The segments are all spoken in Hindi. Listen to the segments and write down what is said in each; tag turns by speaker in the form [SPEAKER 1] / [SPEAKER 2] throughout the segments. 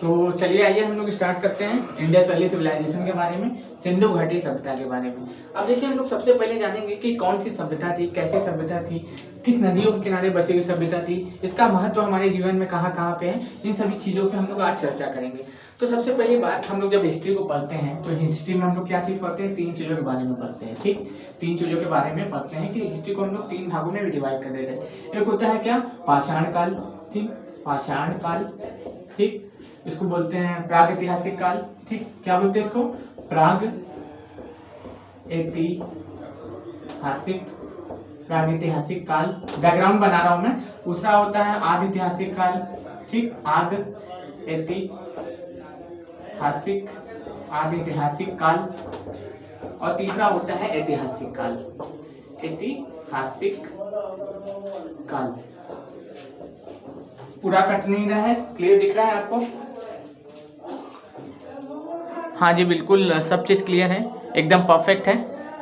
[SPEAKER 1] तो चलिए आइए हम लोग स्टार्ट करते हैं इंडस वैली सिविलाइजेशन के बारे में, सिंधु घाटी सभ्यता के बारे में। अब देखिए हम लोग सबसे पहले जानेंगे कि कौन सी सभ्यता थी, कैसे सभ्यता थी, किस नदियों के किनारे बसी हुई सभ्यता थी, इसका महत्व हमारे जीवन में कहाँ कहाँ पे है, इन सभी चीज़ों पे हम लोग आज चर्चा करेंगे। तो सबसे पहली बात, हम लोग जब हिस्ट्री को पढ़ते हैं तो हिस्ट्री में हम लोग क्या चीज़ पढ़ते हैं, तीन चीज़ों के बारे में पढ़ते हैं। ठीक, तीन चीज़ों के बारे में पढ़ते हैं कि हिस्ट्री को हम लोग तीन भागों में भी डिवाइड कर देते हैं। एक होता है क्या, पाषाण काल। ठीक, पाषाण काल। ठीक, इसको बोलते हैं प्रागैतिहासिक काल। ठीक, क्या बोलते हैं इसको, प्राग ऐतिहासिक, प्रागैतिहासिक काल। बैकग्राउंड बना रहा हूं मैं। दूसरा होता है आदिऐतिहासिक काल। ठीक, आदिऐतिहासिक काल। और तीसरा होता है ऐतिहासिक काल, ऐतिहासिक काल। पूरा कट नहीं रहा है, क्लियर दिख रहा है आपको? हाँ जी बिल्कुल, सब चीज क्लियर है, एकदम परफेक्ट है।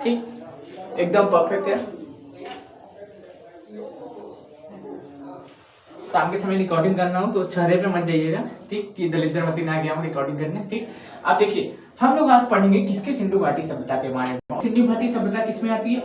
[SPEAKER 1] ठीक, एकदम परफेक्ट है। शाम के समय रिकॉर्डिंग करना हो तो चेहरे पे मत जाइएगा, ठीक, कि दलिद्र मती ना गया हूँ रिकॉर्डिंग करने। ठीक, अब देखिए हम लोग आज पढ़ेंगे किसके, सिंधु घाटी सभ्यता के बारे में। सिंधु घाटी सभ्यता किसमें आती है,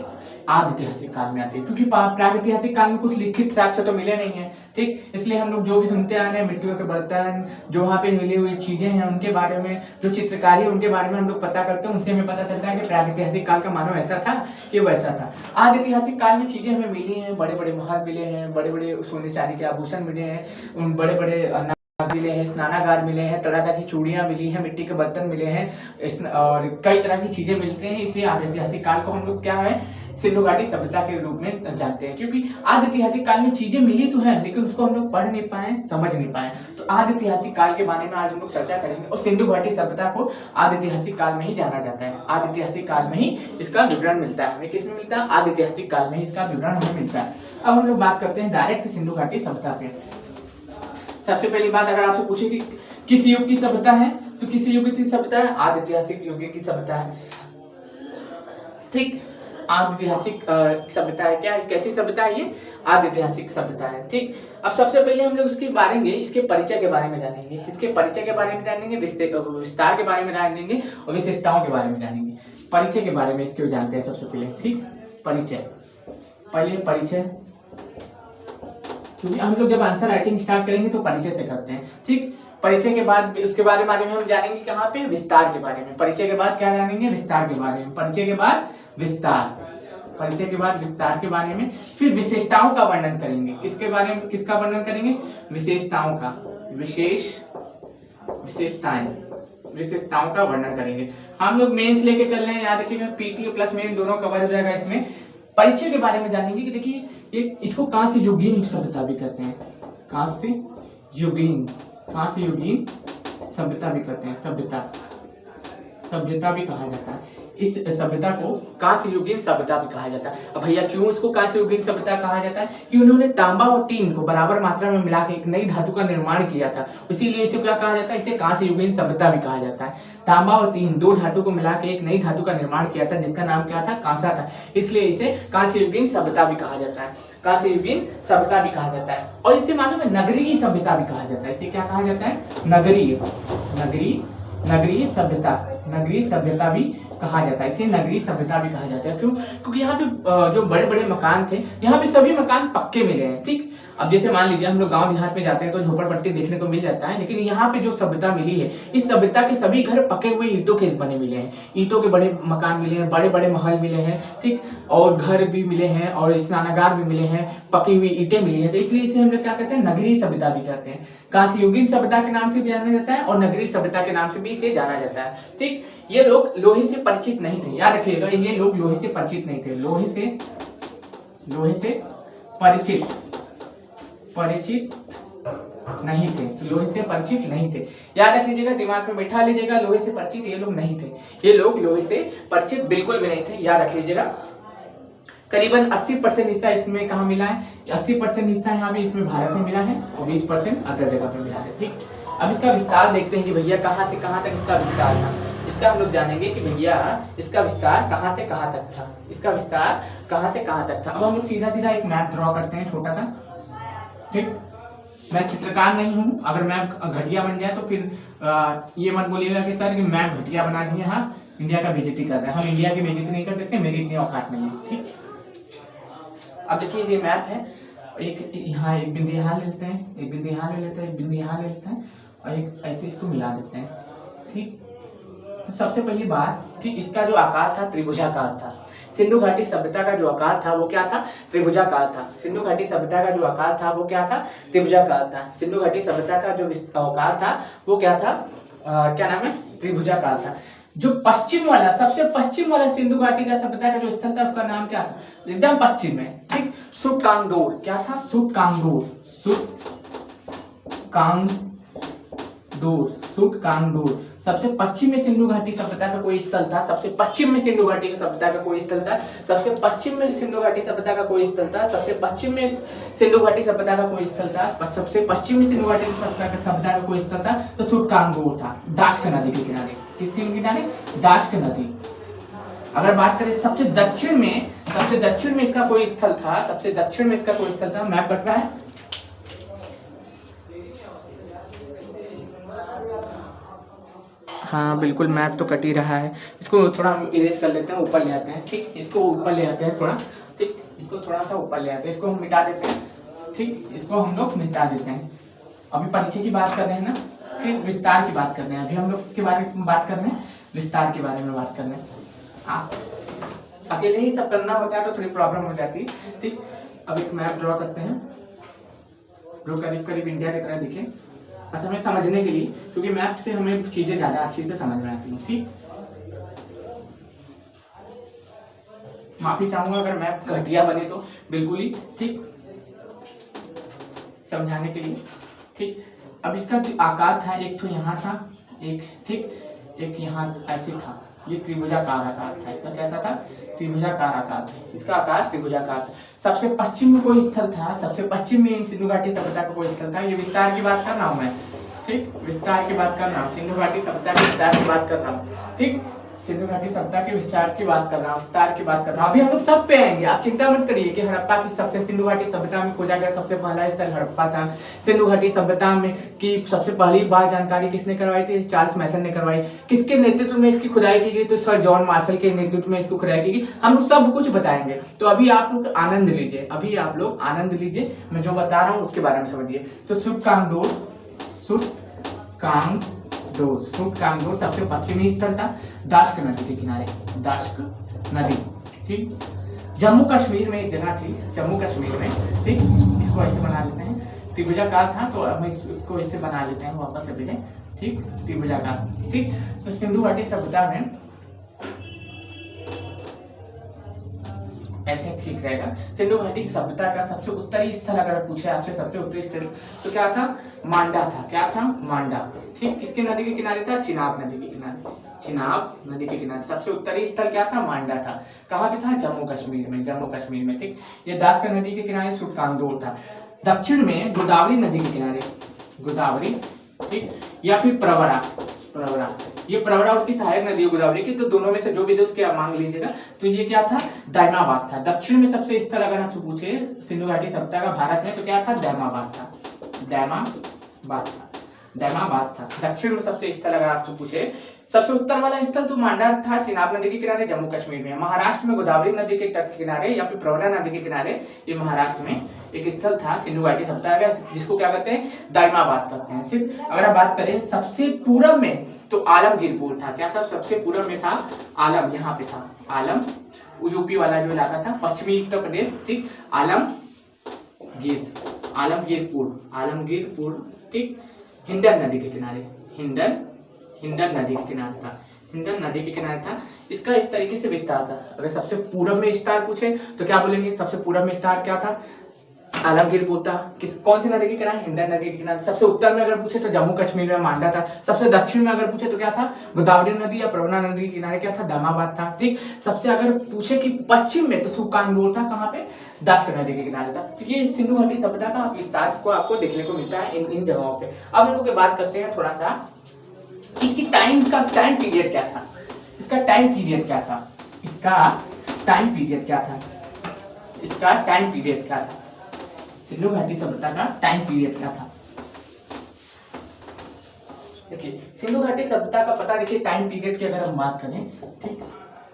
[SPEAKER 1] आदिऐतिहासिक काल में आती है, क्योंकि प्रागैतिहासिक काल में कुछ लिखित साक्ष्य तो मिले नहीं है। ठीक, इसलिए हम लोग जो भी सुनते आ रहे हैं, मिट्टियों के बर्तन, जो वहाँ पे मिली हुई चीजें हैं उनके बारे में, जो चित्रकारी उनके बारे में हम लोग पता करते हैं, उनसे हमें पता चलता है कि प्रागैतिहासिक काल का मानव ऐसा था कि वैसा था। आदिऐतिहासिक काल में चीजें हमें मिली हैं, बड़े बड़े महल मिले हैं, बड़े बड़े सोने चांदी के आभूषण मिले हैं, उन बड़े बड़े मिले हैं, स्नानागार मिले हैं, तरह तरह की चूड़ियां मिली हैं, मिट्टी के बर्तन मिले हैं, और कई तरह की चीजें मिलते हैं। इसलिए आदिऐतिहासिक काल को हम लोग क्या है, सिंधु घाटी सभ्यता के रूप में जानते हैं, क्योंकि आदिऐतिहासिक काल में चीजें मिली तो है लेकिन उसको हम लोग पढ़ नहीं पाए, समझ नहीं पाए। तो आदिऐतिहासिक काल के बारे में आज हम लोग चर्चा करेंगे, और सिंधु घाटी सभ्यता को आदिऐतिहासिक काल में ही जाना जाता है। आदिऐतिहासिक काल में ही इसका विवरण मिलता है। हमें किसमें मिलता है, आदिऐतिहासिक काल में ही इसका विवरण हमें मिलता है। अब हम लोग बात करते हैं डायरेक्ट सिंधु घाटी सभ्यता पे। सबसे पहली बात, अगर आपसे पूछे कि किस युग की सभ्यता है, तो किस युग की सभ्यता है, आदिऐतिहासिक युग की सभ्यता है। ठीक, आदिऐतिहासिक सभ्यता है, क्या है, कैसी सभ्यता है ये, आदिऐतिहासिक सभ्यता है। ठीक, अब सबसे पहले हम लोग इसके बारे में, इसके परिचय के बारे में जानेंगे, इसके परिचय के बारे में जानेंगे, विस्तार के बारे में जानेंगे और विशेषताओं के बारे में जानेंगे। परिचय के बारे में इसके जानते हैं सबसे पहले। ठीक, परिचय, पहले परिचय, क्योंकि हम लोग जब आंसर राइटिंग स्टार्ट करेंगे तो परिचय से करते हैं। ठीक, परिचय के बाद उसके बारे में हम जानेंगे कहाँ पे, विस्तार के बारे में। परिचय के बाद क्या जानेंगे, विस्तार के बारे में। परिचय के बाद विस्तार, परिचय के बाद विस्तार के बारे में। फिर विशेषताओं का वर्णन करेंगे, किसके बारे में, किसका वर्णन करेंगे, विशेषताओं का, विशेषताओं का वर्णन करेंगे। हम लोग मेंस लेके चल रहे हैं, याद रखिएगा, पीटी प्लस मेन दोनों कवर हो जाएगा इसमें। परिचय के बारे में जानेंगे कि देखिए ये इसको कांस्य युगीन सभ्यता भी कहते हैं, कांस्य युगीन सभ्यता भी कहते हैं, सभ्यता भी कहा जाता है। इस सभ्यता को कांस्य युगीन सभ्यता भी कहा जाता है। अब भैया क्यों इसको कांस्य युगीन सभ्यता कहा जाता है, कि उन्होंने तांबा और टीन को बराबर मात्रा में मिला के एक नई धातु का निर्माण किया था, इसीलिए इसे क्या कहा जाता है, इसे कांस्य युगीन सभ्यता भी कहा जाता है। तांबा और टीन, दो धातु को मिला के एक नई धातु का निर्माण किया था जिसका नाम क्या था, कांसा था, इसलिए इसे कांस्य युगीन सभ्यता भी कहा जाता है, कांस्य युगीन सभ्यता भी कहा जाता है। और इसे मालूम है नगरीय सभ्यता भी कहा जाता है, इसे क्या कहा जाता है, नगरीय सभ्यता भी कहा जाता है, इसे नगरीय सभ्यता भी कहा जाता है। क्यों, क्योंकि यहाँ पे जो बड़े बड़े मकान थे, यहाँ पे सभी मकान पक्के मिले हैं। ठीक, अब जैसे मान लीजिए हम लोग गांव देहात में जाते हैं तो झोपड़पट्टी देखने को मिल जाता है, लेकिन यहाँ पे जो सभ्यता मिली है, इस सभ्यता के सभी घर पके हुए ईंटों के बने मिले हैं, ईंटों के बड़े मकान मिले हैं, बड़े बड़े महल मिले हैं। ठीक, और घर भी मिले हैं और स्नानागार भी मिले हैं, पकी हुई ईंटें मिली हैं, तो इसलिए इसे हम लोग क्या कहते हैं, नगरीय सभ्यता भी कहते हैं। कांस्य युगीन सभ्यता के नाम से भी जाना जाता है और नगरीय सभ्यता के नाम से भी इसे जाना जाता है। ठीक, ये लोग लोहे से परिचित नहीं थे, याद रखिएगा, ये लोग लोहे से परिचित नहीं थे, लोहे से परिचित नहीं थे, लोहे से परिचित नहीं थे, याद रख लीजिएगा, दिमाग में बैठा लीजिएगा, लोहे से परिचित ये लोग नहीं थे, ये लोग लोहे से परिचित बिल्कुल भी नहीं थे, याद रख लीजिएगा। करीबन 80% हिस्सा इसमें कहाँ मिला है, 80% हिस्सा यहाँ पे इसमें भारत में मिला है और 20% अदर जगह पे मिला है। ठीक, अब इसका विस्तार देखते हैं कि भैया कहाँ से कहाँ तक इसका विस्तार था। इसका हम लोग जानेंगे कि भैया इसका विस्तार कहाँ से कहाँ तक था, इसका विस्तार कहाँ से कहाँ तक था। अब हम लोग सीधा सीधा एक मैप ड्रॉ करते हैं छोटा सा, ठीक। मैं चित्रकार नहीं हूँ, अगर मैप घटिया बन जाए तो फिर ये मत बोलिएगा कि सर कि मैप घटिया बना दिए, हाँ इंडिया का बेइज्जती कर रहे हैं। हम इंडिया की बेइज्जती नहीं कर सकते, मेरी इतनी औकात नहीं है, ठीक। अब देखिए ये मैप है, एक यहाँ एक बिंदु यहाँ ले लेते हैं, एक बिंदु यहाँ ले लेते हैं, एक बिंदु यहाँ ले लेते हैं और एक ऐसे इसको मिला देते हैं, ठीक। तो सबसे पहली बात, ठीक, इसका जो आकार था त्रिभुजाकार था। सिंधु घाटी सभ्यता का जो आकार था वो क्या था, त्रिभुजाकार था। सिंधु घाटी सभ्यता का जो आकार था वो क्या था, त्रिभुजाकार था। सिंधु घाटी सभ्यता का जो आकार था वो क्या था, क्या नाम है, त्रिभुजाकार था। जो पश्चिम वाला, सबसे पश्चिम वाला सिंधु घाटी का सभ्यता का जो स्थल था उसका नाम क्या था, एकदम पश्चिम में, ठीक, सुटकांगडोर। क्या था, सुटकांगडोर, सुटकांगडोर। सबसे पश्चिम में सिंधु घाटी सभ्यता का कोई स्थल था, सबसे पश्चिम में सिंधु घाटी की सभ्यता का कोई स्थल था, सबसे पश्चिम में सिंधु घाटी सभ्यता का कोई स्थल था, सबसे पश्चिम में सिंधु घाटी सभ्यता का कोई स्थल था, सबसे पश्चिम में सिंधु घाटी सभ्यता का कोई स्थल था, तो सुटकांगडोर था, दाश्क नदी के किनारे। किसके किनारे, दाश्क नदी। अगर बात करें सबसे दक्षिण में इसका कोई स्थल था, सबसे दक्षिण में इसका कोई स्थल था, मैप कट रहा है, हाँ बिल्कुल मैप तो कट ही रहा है। इसको थोड़ा इरेज कर लेते हैं, ऊपर ले आते हैं, ठीक, इसको ऊपर ले आते हैं थोड़ा, ठीक, इसको थोड़ा सा ऊपर ले आते हैं, इसको हम मिटा देते हैं, ठीक, इसको हम लोग मिटा देते हैं। अभी परिचय की बात कर रहे हैं ना, फिर विस्तार की बात कर रहे हैं, अभी हम लोग इसके बारे में बात कर रहे हैं, विस्तार के बारे में बात कर रहे हैं। आप अकेले ही सब करना होता है तो थोड़ी प्रॉब्लम हो जाती है, ठीक। अब एक मैप ड्रॉ करते हैं जो करीब करीब इंडिया की तरह दिखे, बस हमें समझने के लिए, क्योंकि मैप से हमें चीजें ज्यादा अच्छी से समझ में आती हैं, ठीक। माफी चाहूंगा अगर मैप घटिया बने तो, बिल्कुल ही, ठीक, समझाने के लिए, ठीक। अब इसका जो आकार था, एक तो यहाँ था, एक, ठीक, एक यहाँ ऐसे था, ये त्रिभुजाकार आकार था, इसका कैसा था, त्रिभुजाकार आकार था, इसका आकार त्रिभुजाकार था। सबसे पश्चिम में कोई स्थल था, सबसे पश्चिम में सिंधु घाटी सभ्यता का कोई स्थल था, ये विस्तार की बात कर रहा हूँ मैं, ठीक, विस्तार की बात कर रहा हूँ, सिंधु घाटी सभ्यता के विस्तार की बात कर रहा हूँ, ठीक, सिंधु घाटी सभ्यता के विस्तार की बात कर रहा हूँ, विस्तार की बात कर रहा हूँ। अभी हम लोग सब पे आएंगे, आप चिंता मत करिए कि हड़प्पा की सबसे, सिंधु घाटी सभ्यता में खोजा गया सबसे पहला स्थल हड़प्पा था। सिंधु घाटी सभ्यता में की सबसे पहली बार जानकारी किसने करवाई थी, चार्ल्स मैसन ने करवाई। किसके नेतृत्व में इसकी खुदाई की गई, तो सर जॉन मार्शल के नेतृत्व में इसको खुदाई की गई। हम लोग सब कुछ बताएंगे, तो अभी आप लोग आनंद लीजिए, अभी आप लोग आनंद लीजिए, मैं जो बता रहा हूँ उसके बारे में समझिए। तो सुटकांगडोर सबसे पश्चिमी स्थल था, दाश्क नदी के किनारे, दाश्क नदी, ठीक। जम्मू कश्मीर में एक जगह थी, जम्मू कश्मीर में, ठीक, इसको ऐसे बना लेते हैं, त्रिभुजाकार था तो अब इसको ऐसे बना लेते हैं वापस से पहले, ठीक, त्रिभुजाकार, ठीक। तो सिंधु घाटी सभ्यता में ऐसे ठीक रहेगा। सिंधु घाटी सभ्यता का सबसे उत्तरी स्थल अगर पूछे आपसे, सबसे उत्तरी स्थल तो क्या था, मांडा था, क्या था, मांडा, ठीक। किसके नदी के किनारे था, चिनाब नदी के किनारे, चिनाब नदी के किनारे सबसे उत्तरी स्थल क्या था, मांडा था। कहाँ पे था, जम्मू कश्मीर में, जम्मू कश्मीर में, ठीक। ये दाश्क नदी के किनारे सुटकांगडोर था। दक्षिण में गोदावरी नदी के किनारे, गोदावरी, ठीक, या फिर प्रवरा, ये प्रवरा उसकी सहायक नदी है गोदावरी की, तो दोनों में से जो भी दे उसके आप मांग लीजिएगा। तो ये क्या था, दैमाबाद था। दक्षिण में सबसे स्थल अगर आपसे पूछे सिंधु घाटी सभ्यता का भारत में, तो क्या था, दैमाबाद था, दैमाबाद था। दक्षिण में सबसे स्थल अगर आपसे पूछे, सबसे उत्तर वाला स्थल तो मांडा था, चिनाब नदी के किनारे, जम्मू कश्मीर में। महाराष्ट्र में गोदावरी नदी के तट के किनारे या फिर प्रवरा नदी के किनारे, ये महाराष्ट्र में एक स्थल था सिंधु घाटी सभ्यता का, जिसको क्या कहते हैं, दैमाबाद कहते हैं। सिर्फ अगर आप बात करें सबसे पूर्व में, तो आलमगीरपुर था। क्या था, सबसे पूर्व में था आलम, यहाँ पे था आलम, यूपी वाला जो इलाका था, पश्चिमी उत्तर प्रदेश, ठीक, आलमगीरपुर, ठीक, हिंडन नदी के किनारे, हिंडन नदी के किनारे था, हिंडन नदी के किनारे था। इसका इस तरीके से विस्तार था। अगर सबसे पूर्व में विस्तार पूछे तो क्या बोलेंगे, सबसे पूर्व में विस्तार क्या था, आलमगीरपुर था। कौन सी नदी के किनारे, हिंडन नदी के किनारे। सबसे उत्तर में अगर पूछे तो जम्मू कश्मीर में मांडा था। सबसे दक्षिण में अगर पूछे तो क्या था, गोदावरी नदी या प्रवरा नदी के किनारे क्या था, दैमाबाद था, ठीक। सबसे अगर पूछे कि पश्चिम में, तो सुटकांगडोर था, कहाँ पे, दाश्क नदी के किनारे था। तो ये सिंधु घाटी सभ्यता का विस्तार को आपको देखने को मिलता है इन जगहों पे। अब हम लोग बात करते हैं थोड़ा सा इसकी टाइम पीरियड क्या था, इसका टाइम पीरियड क्या था, इसका टाइम पीरियड क्या था, इसका टाइम पीरियड क्या था, सिंधु घाटी सभ्यता का टाइम पीरियड क्या था। देखिए सिंधु घाटी सभ्यता का पता, देखिए टाइम पीरियड की अगर हम बात करें, ठीक,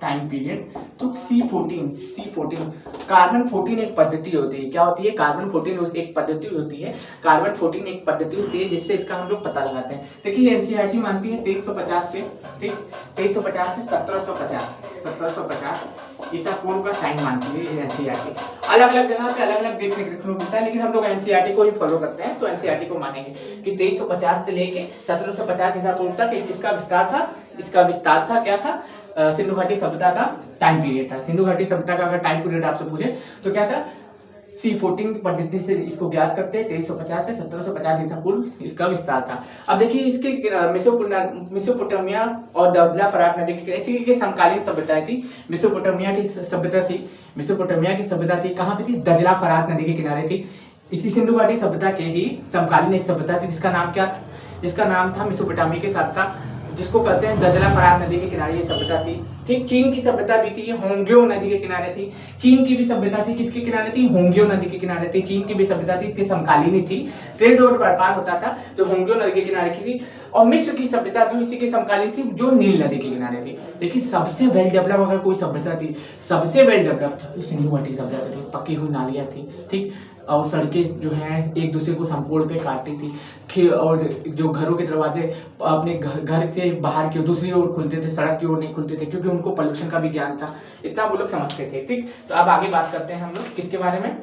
[SPEAKER 1] टाइम पीरियड तो C14 कार्बन 14 एक पद्धति होती है। क्या होती है? कार्बन 14 एक पद्धति होती है। कार्बन 14 एक पद्धति होती है जिससे इसका हम लोग पता लगाते हैं। देखिए एनसीईआरटी मानती है 2350 से, ठीक, 2350 से 1750 ईसा पूर्व का टाइम मानती है एनसीईआरटी। अलग अलग जगह पे अलग अलग देखने को मिलता है, लेकिन हम लोग एनसीईआरटी को ही फॉलो करते हैं, तो एनसीईआरटी को मानेंगे कि 2350 से लेके 1750 ईसा पूर्व तक इसका विस्तार था। इसका विस्तार था, क्या था? सिंधु घाटी सभ्यता का टाइम पीरियड था। सिंधु घाटी सभ्यता का अगर टाइम पीरियड आपसे पूछे तो क्या था? C14 पद्धति से इसको ज्ञात करते हैं। 2350 से 1750 ईसा पूर्व इसका विस्तार था। अब देखिए इसके मेसोपोटामिया और दजला फरात नदी के इसी के समकालीन सभ्यताएं थी। मेसोपोटामिया की सभ्यता थी, मेसोपोटामिया की सभ्यता थी, कहाँ पे थी? दजला फरात नदी के किनारे थी। इसी सिंधु घाटी सभ्यता के ही समकालीन एक सभ्यता थी जिसका नाम क्या था? जिसका नाम था मेसोपोटामिया के साथ का, जिसको कहते हैं दजला फरात नदी के किनारे ये सभ्यता थी। ठीक, चीन की सभ्यता भी थी, होंग्यो नदी के किनारे थी। चीन की भी सभ्यता थी, किसके किनारे थी? होंग्यो नदी के किनारे थी। चीन की भी सभ्यता थी, इसके समकालीन ही थी। ट्रेड और व्यापार होता था तो होंग्यो नदी के किनारे की थी। और मिस्र की सभ्यता भी इसी के समकालीन थी, जो नील नदी के किनारे थी। देखिए सबसे वेल डेवलप अगर कोई सभ्यता थी, सबसे वेल डेवलप तो सिंधु घाटी सभ्यता थी। पक्की हुई नालियां थी, ठीक, और सड़कें जो हैं एक दूसरे को संपूर्ण पे काटती थी, और जो घरों के दरवाजे अपने घर से बाहर की ओर दूसरी ओर खुलते थे, सड़क की ओर नहीं खुलते थे, क्योंकि उनको पोल्यूशन का भी ज्ञान था। इतना वो लोग समझते थे। ठीक, तो अब आगे बात करते हैं हम लोग किसके बारे में,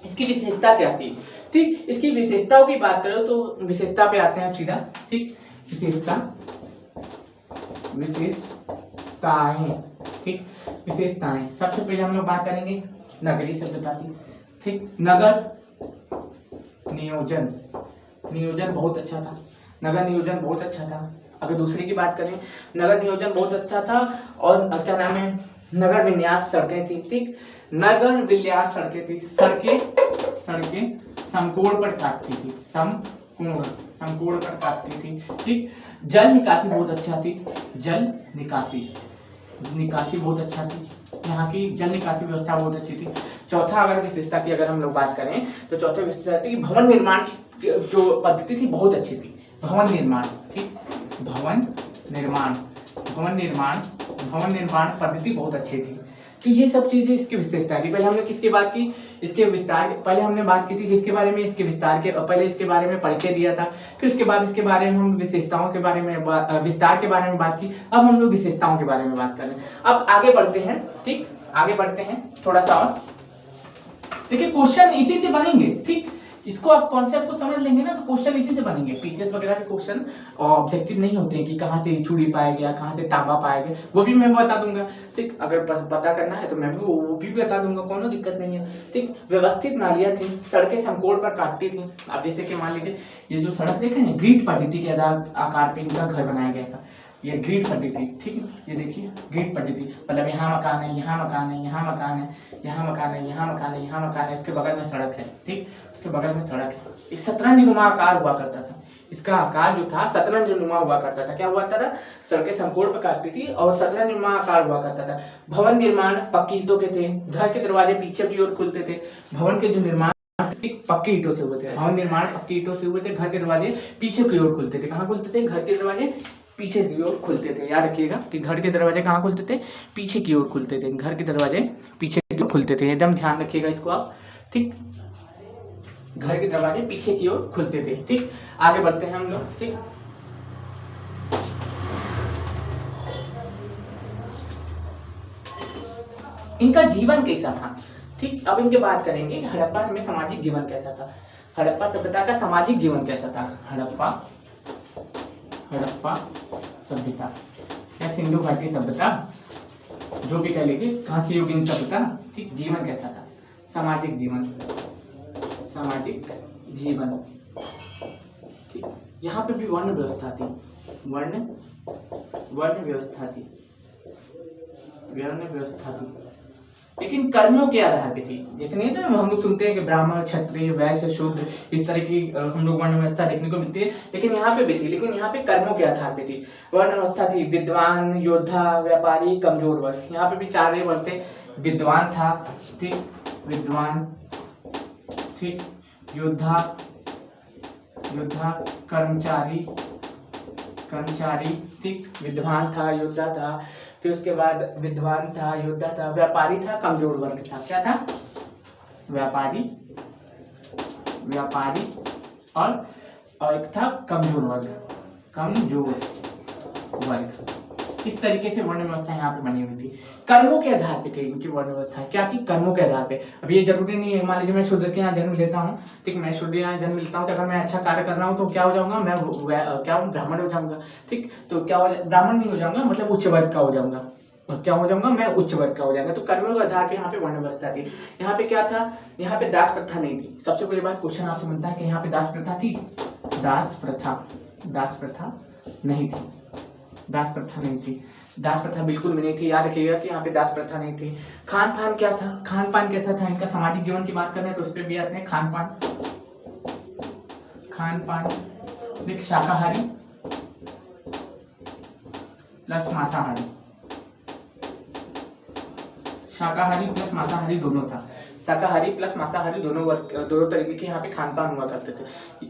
[SPEAKER 1] इसकी विशेषता क्या थी। ठीक, इसकी विशेषताओं की बात करो तो विशेषता पे आते हैं सीधा। ठीक, विशेषताएं, ठीक, विशेषताएं सबसे पहले हम लोग बात करेंगे नगरीय सभ्यता की। ठीक, नगर नियोजन बहुत अच्छा था। नगर नियोजन बहुत अच्छा था। अगर दूसरी की बात करें, नगर नियोजन बहुत अच्छा था। और क्या नाम है? नगर विन्यास सड़कें थी। ठीक, नगर विन्यास सड़कें थी। सड़कें समकोण पर काटती थी, समकोण पर काटती थी। ठीक, जल निकासी बहुत अच्छा थी। जल निकासी बहुत अच्छा थी। यहाँ की जल निकासी व्यवस्था बहुत अच्छी थी। चौथा अगर विशेषता की अगर हम लोग बात करें तो चौथा विशेषता थी कि भवन निर्माण की जो पद्धति थी बहुत अच्छी थी। भवन निर्माण, ठीक, भवन निर्माण पद्धति बहुत अच्छी थी। तो ये सब चीजें इसकी विशेषता थी। पहले हमने किसकी बात की? इसके विस्तार, पहले हमने बात की थी किसके बारे में? इसके विस्तार के, पहले इसके बारे में परिचय दिया था, फिर उसके बाद इसके बारे में हम विशेषताओं के बारे में, विस्तार के बारे में बात की। अब हम लोग विशेषताओं के बारे में बात कर रहे हैं। अब आगे बढ़ते हैं। ठीक, आगे बढ़ते हैं थोड़ा सा और। देखिए क्वेश्चन इसी से बनेंगे। ठीक, इसको आप कॉन्सेप्ट को समझ लेंगे ना तो क्वेश्चन इसी से बनेंगे। पीसीएस वगैरह के क्वेश्चन ऑब्जेक्टिव नहीं होते हैं कि कहाँ से चूड़ी पाया गया, कहाँ से तांबा पाया गया, वो भी मैं बता दूंगा। ठीक, अगर पता करना है तो मैं भी वो भी बता दूंगा, कोनो दिक्कत नहीं है। ठीक, व्यवस्थित नालियां थी, सड़कें समकोण पर काटती थी। आप जैसे कि मान लीजिए ये जो सड़क देखे ना, ग्रिड पद्धति के आकार पे इनका घर बनाया गया था। ये ग्रिड पद्धति, ठीक, ये देखिए ग्रिड पद्धति, मतलब यहाँ मकान है, यहाँ मकान है, यहाँ मकान है, यहाँ मकान है, यहाँ मकान है, यहाँ मकान है, उसके बगल में सड़क है। ठीक, उसके बगल में सड़क है। एक शतरंज आकार हुआ करता था। इसका आकार जो था शतरंज हुआ करता था। क्या हुआ था? सड़कें समकोण पर काटती थी और शतरंज आकार हुआ करता था। भवन निर्माण पक्की ईंटों के थे। घर के दरवाजे पीछे की ओर खुलते थे। भवन के जो निर्माण पक्की ईंटों से हुए थे। भवन निर्माण पक्की ईंटों से हुए थे। घर के दरवाजे पीछे की ओर खुलते थे। कहाँ खुलते थे? घर के दरवाजे पीछे की ओर खुलते थे। याद रखिएगा कि घर के दरवाजे कहाँ खुलते थे? पीछे की ओर खुलते थे। घर के दरवाजे पीछे की ओर खुलते थे। एकदम ध्यान रखिएगा इसको आप। ठीक, घर के दरवाजे पीछे की ओर खुलते थे। ठीक, आगे बढ़ते हैं हम लोग। ठीक, इनका जीवन कैसा था? ठीक, अब इनके बात करेंगे हड़प्पा में सामाजिक जीवन कैसा था। हड़प्पा सभ्यता का सामाजिक जीवन कैसा था? हड़प्पा सभ्यता या सिंधु घाटी सभ्यता, जो भी कह लीजिए, कांस्य युगीन सभ्यता। ठीक, जीवन कैसा था? सामाजिक जीवन। ठीक, यहाँ पे भी वर्ण व्यवस्था थी। वर्ण व्यवस्था थी। लेकिन कर्मों के आधार पे थी। जैसे नहीं ना हम लोग सुनते हैं कि ब्राह्मण, क्षत्रिय, वैश्य, शूद्र, इस तरह की हम लोग वर्ण व्यवस्था देखने को मिलती है, लेकिन यहाँ पे भी थी, लेकिन यहाँ पे कर्मों के आधार पे थी। वर्ण व्यवस्था थी विद्वान, योद्धा, व्यापारी, कमजोर वर्ग। यहाँ पे भी चार वर्ग थे। विद्वान था, ठीक, विद्वान, ठीक, योद्धा, कर्मचारी, ठीक, विद्वान था, योद्धा था, फिर उसके बाद विद्वान था, योद्धा था, व्यापारी था, कमजोर वर्ग था। क्या था? व्यापारी और एक था कमजोर वर्ग। इस तरीके से वर्ण व्यवस्था यहाँ पे बनी हुई थी। कर्मों के आधार पे थी इनकी वर्ण व्यवस्था। क्या थी? कर्मों के आधार पे। अब ये जरूरी नहीं है, मान लीजिए मैं शूद्र के यहाँ जन्म लेता हूँ, ठीक, मैं शूद्र यहाँ जन्म लेता हूँ, तो अगर मैं अच्छा कार्य कर रहा हूँ तो क्या हो जाऊंगा? मैं क्या हूँ? ब्राह्मण हो जाऊंगा, ठीक। तो क्या हो, ब्राह्मण नहीं हो जाऊंगा, मतलब उच्च वर्ग का हो जाऊंगा। क्या हो जाऊंगा? मैं उच्च वर्ग का हो जाऊंगा। तो कर्मों के आधार पे यहाँ पे वर्ण व्यवस्था थी। यहाँ पे क्या था? यहाँ पे दास प्रथा नहीं थी। सबसे पहली बात क्वेश्चन आपसे बनता है कि यहाँ पे दास प्रथा थी? दास प्रथा नहीं थी। दास प्रथा बिल्कुल भी नहीं थी। याद रखिएगा कि यहाँ पे दास प्रथा नहीं थी। खान पान क्या था? खान पान कैसा था इनका? सामाजिक जीवन की बात करें तो उस पर भी आते हैं। खान पान देख, शाकाहारी प्लस मांसाहारी दोनों था। शाकाहारी प्लस मांसाहारी दोनों तरीके के यहाँ पे खान पान हुआ करते थे।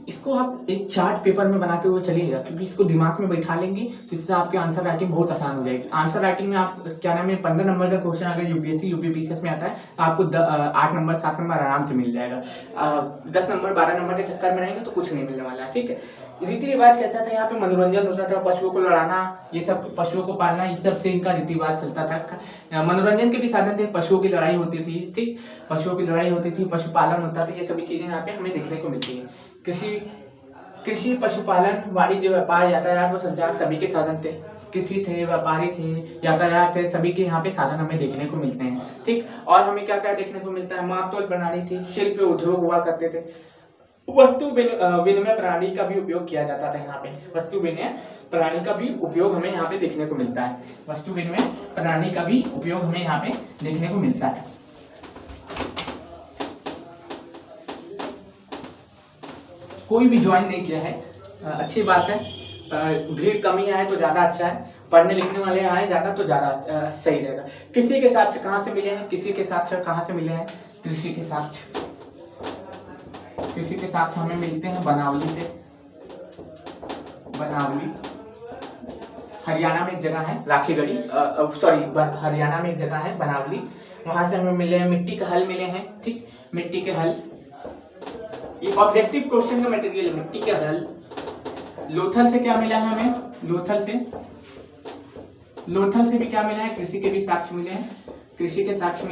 [SPEAKER 1] इसको आप एक चार्ट पेपर में बनाते हुए चलिएगा, क्योंकि इसको दिमाग में बैठा लेंगे तो इससे आपके आंसर राइटिंग बहुत आसान हो जाएगी। आंसर राइटिंग में आप क्या नाम है, 15 नंबर का क्वेश्चन अगर यूपीएससी यूपीपीसीएस में आता है तो आपको 8 नंबर 7 नंबर आराम से मिल जाएगा। 10 नंबर 12 नंबर के चक्कर में रहेंगे तो कुछ नहीं मिलने वाला है, ठीक है। रीति रिवाज कैसा था? यहाँ पे मनोरंजन होता था, पशुओं को लड़ाना, ये सब, पशुओं को पालना, ये सब से इनका रीति रिवाज चलता था। मनोरंजन के भी साधन थे, पशुओं की लड़ाई होती थी, ठीक, पशुपालन होता था। ये सभी चीजें यहाँ पे हमें देखने को मिलती है। कृषि, पशुपालन, वाणिज्य, व्यापार, यातायात व संचार सभी के साधन थे। कृषि थे, व्यापारी थे, यातायात थे, सभी के यहाँ पे साधन हमें देखने को मिलते हैं, ठीक। और हमें क्या क्या देखने को मिलता है? माप तोल प्रणाली थी, शिल्प उद्योग हुआ करते थे, वस्तु विनिमय प्रणाली का भी उपयोग किया जाता था। यहाँ पे वस्तु विनिमय प्रणाली का भी उपयोग हमें यहाँ पे देखने को मिलता है। वस्तु विनिमय प्रणाली का भी उपयोग हमें यहाँ पे देखने को मिलता है। कोई भी ज्वाइन नहीं किया है, अच्छी बात है। भीड़ कमी आए तो ज्यादा अच्छा है, पढ़ने लिखने वाले आए ज्यादा तो ज्यादा सही रहेगा। कृषि के साक्ष्य कहाँ से मिले हैं? कृषि के साक्ष्य हमें मिलते हैं बनावली से। हरियाणा में एक जगह है राखीगढ़ी, हरियाणा में एक जगह है बनावली, वहां से हमें मिले हैं। मिट्टी के हल मिले हैं, ठीक, मिट्टी के हल, ये ऑब्जेक्टिव क्वेश्चन का मटेरियल है। मिट्टी के हल। लोथल से क्या मिला है हमें? लोथल से भी क्या मिला है? कृषि के भी साक्ष्य मिले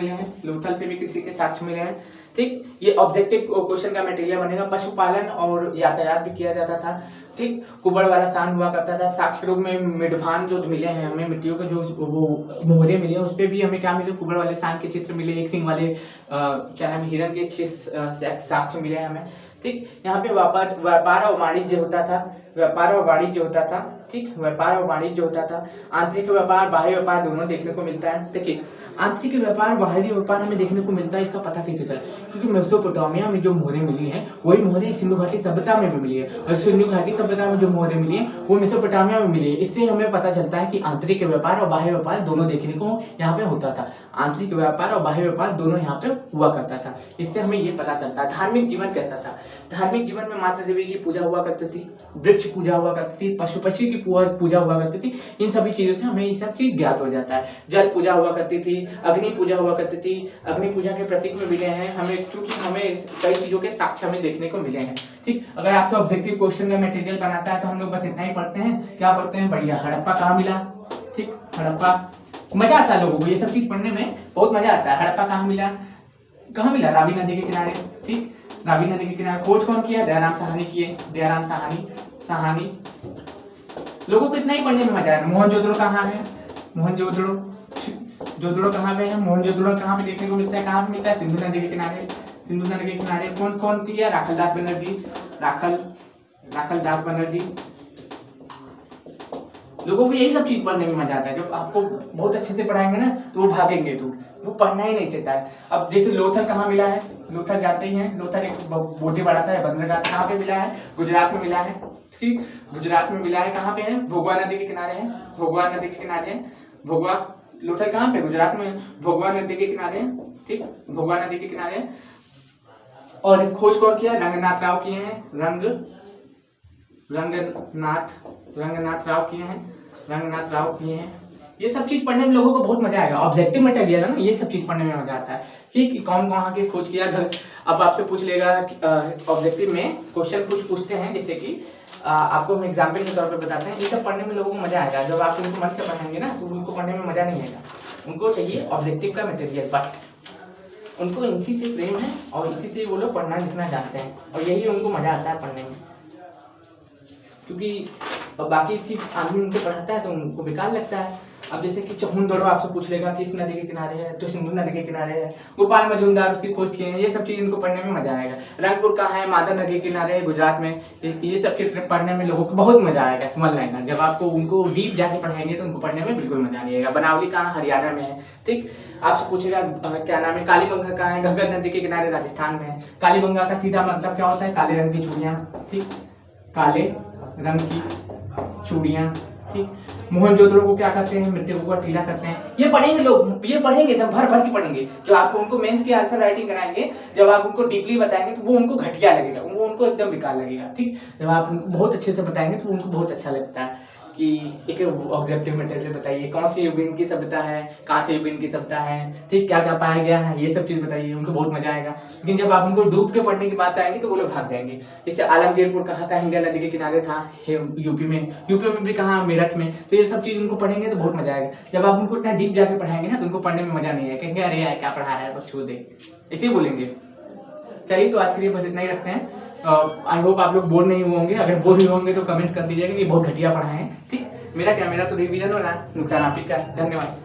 [SPEAKER 1] हैं, लोथल से भी कृषि के साक्ष्य मिले हैं, ठीक। ये ऑब्जेक्टिव क्वेश्चन का मटेरियल बनेगा। पशुपालन और यातायात भी किया जाता था, ठीक। कुबड़ वाला सान हुआ करता था। साक्ष्य रूप में मिडभान जो मिले हैं हमें, मिट्टियों के जो वो मोहरे मिले, उस पर भी हमें क्या मिले? कुबड़ वाले सान के चित्र मिले, एक सिंह वाले क्या नाम, हिरण के साक्ष्य मिले हैं हमें, ठीक। यहाँ पे व्यापार और वाणिज्य होता था, ठीक, व्यापार और वाणिज्य होता था। आंतरिक व्यापार, बाह्य व्यापार दोनों देखने को मिलता है। देखिए, आंतरिक व्यापार, बाहरी व्यापार हमें देखने को मिलता है। इसका पता कैसे चला? क्योंकि मेसोपोटामिया में जो मोहरें मिली हैं वही मोहरें सिंधु घाटी सभ्यता में भी मिली है, और सिंधु घाटी सभ्यता में जो मोहरें मिली है वो मेसोपोटामिया में मिली है। इससे हमें पता चलता है कि आंतरिक व्यापार और बाह्य व्यापार दोनों देखने को यहाँ पे होता था। आंतरिक व्यापार और बाह्य व्यापार दोनों यहाँ पे हुआ करता था। इससे हमें ये पता चलता है। धार्मिक जीवन कैसा था? धार्मिक जीवन में माता देवी की पूजा हुआ करती थी, वृक्ष पूजा हुआ करती थी, पशु की पूजा हुआ करती थी। इन सभी चीजों से हमें ये सब चीज ज्ञात हो जाता है। जल पूजा हुआ करती थी, अग्नि पूजा हुआ करती थी, अग्नि पूजा के प्रतीक में मिले हैं हमें, क्योंकि हमें कई चीजों के साक्ष्य हमें देखने को मिले हैं, ठीक। अगर आपसे ऑब्जेक्टिव क्वेश्चन का मटेरियल बनाता है तो हम लोग बस इतना ही पढ़ते हैं। क्या पढ़ते हैं? बढ़िया, हड़प्पा कहाँ मिला, ठीक, हड़प्पा। मजा आता है लोगों को ये सब चीज पढ़ने में, बहुत मजा आता है। हड़प्पा कहाँ मिला? रावी नदी के किनारे, ठीक, रावी नदी के किनारे। खोज कौन किया? दयाराम साहनी किए, दयाराम साहनी। लोगों को इतना ही पढ़ने में मजा है। मोहनजोदड़ो कहाँ है? जोदड़ो कहाँ पे है? मोहनजोदड़ो कहाँ पे देखने को मिलता है? कहाँ पे मिलता है? सिंधु नदी के किनारे। कौन किया? राखल दास बनर्जी। लोगों को यही सब चीज पढ़ने में मजा आता है। जब आपको बहुत अच्छे से पढ़ाएंगे ना तो वो भागेंगे दूर, वो पढ़ना ही नहीं चाहता है। अब जैसे लोथल कहाँ मिला है, लोथल जानते ही हैं, लोथल एक बोटी बड़ा था, बंदरगाह कहाँ पे मिला है, गुजरात में मिला है। ठीक, गुजरात में मिला है, कहाँ पे है, भोगवा नदी के किनारे है, भोगवा नदी के किनारे है, भोगवा लोथल कहाँ पे, गुजरात में, भोगवा नदी के किनारे है। ठीक, भोगवा नदी के किनारे। और खोज कौन किया, रंगनाथ राव किए हैं, रंगनाथ राव किए हैं, रंगनाथ राव किए हैं। ये सब चीज पढ़ने में लोगों को बहुत मजा आएगा। ऑब्जेक्टिव मटेरियल है ना, ये सब चीज पढ़ने में मजा आता है कि कौन कहाँ की खोज किया। अब आपसे पूछ लेगा ऑब्जेक्टिव में क्वेश्चन कुछ पूछते हैं, जैसे कि आपको हम एग्जाम्पल के तौर पे बताते हैं। ये सब पढ़ने में लोगों को मजा आएगा। जब आप उनको मन से पढ़ेंगे ना तो उनको पढ़ने में मजा नहीं आएगा। उनको चाहिए ऑब्जेक्टिव का मटेरियल, बस उनको इसी से प्रेम है और इसी से वो लोग पढ़ना लिखना जानते हैं और यही उनको मजा आता है पढ़ने में। क्योंकि बाकी चीज आदमी उनको पढ़ाता है तो उनको बेकार लगता है। अब जैसे कि चहुंदड़ो आपसे पूछ लेगा किस नदी के किनारे है, तो सिंधु नदी के किनारे है। गोपाल मजूमदार उसकी खोज किए हैं। ये सब चीज इनको पढ़ने में मजा आएगा। रंगपुर कहाँ है, मादा नदी के किनारे है, गुजरात में। ये सब चीज पढ़ने में लोगों को बहुत मजा आएगा, समझ लेना। जब आपको उनको डीप जाके पढ़ाएंगे तो उनको पढ़ने में बिल्कुल मजा नहीं आएगा। बनावली कहाँ, हरियाणा में है। ठीक, आपसे पूछेगा क्या नाम है, कालीबंगा कहाँ है, घग्गर नदी के किनारे राजस्थान में है। कालीबंगा का सीधा मतलब क्या होता है, काले रंग की चूड़ियाँ। ठीक, काले रंग की चूड़ियाँ। ठीक, मोहनजोदड़ो को क्या कहते हैं, मृतकों का टीला करते हैं। ये पढ़ेंगे लोग, ये पढ़ेंगे एकदम भर भर के पढ़ेंगे। जो आपको उनको मेंस की आंसर राइटिंग कराएंगे, जब आप उनको डीपली बताएंगे तो वो उनको घटिया लगेगा, वो उनको एकदम बेकार लगेगा। ठीक, जब आप उनको बहुत अच्छे से बताएंगे तो उनको बहुत अच्छा लगता है कि एक ऑब्जेक्टिव मटेरियल बताइए, कौन सी युगीन की सभ्यता है, कहाँ से युगीन की सभ्यता है, ठीक, क्या क्या पाया गया है, ये सब चीज बताइए, उनको बहुत मजा आएगा। लेकिन जब आप उनको डूब के पढ़ने की बात आएगी तो वो लोग भाग जाएंगे। जैसे आलमगीरपुर कहाँ था, हिंगा नदी के किनारे था, यूपी में भी कहाँ, मेरठ में। तो ये सब चीज उनको पढ़ेंगे तो बहुत मजा आएगा। जब आप उनको इतना डीप जाके पढ़ाएंगे ना तो उनको पढ़ने में मजा नहीं आएगा, कहेंगे अरे यार क्या पढ़ा है, बस छोड़ दे, ऐसे ही बोलेंगे। चलिए, तो आज के लिए बस इतना ही रखते हैं। आई होप आप लोग बोर नहीं हुए होंगे। अगर बोर हुए होंगे तो कमेंट कर दीजिएगा कि बहुत घटिया पढ़ाए हैं। ठीक, मेरा तो रिवीजन हो रहा है, नुकसान आप ही का है। धन्यवाद।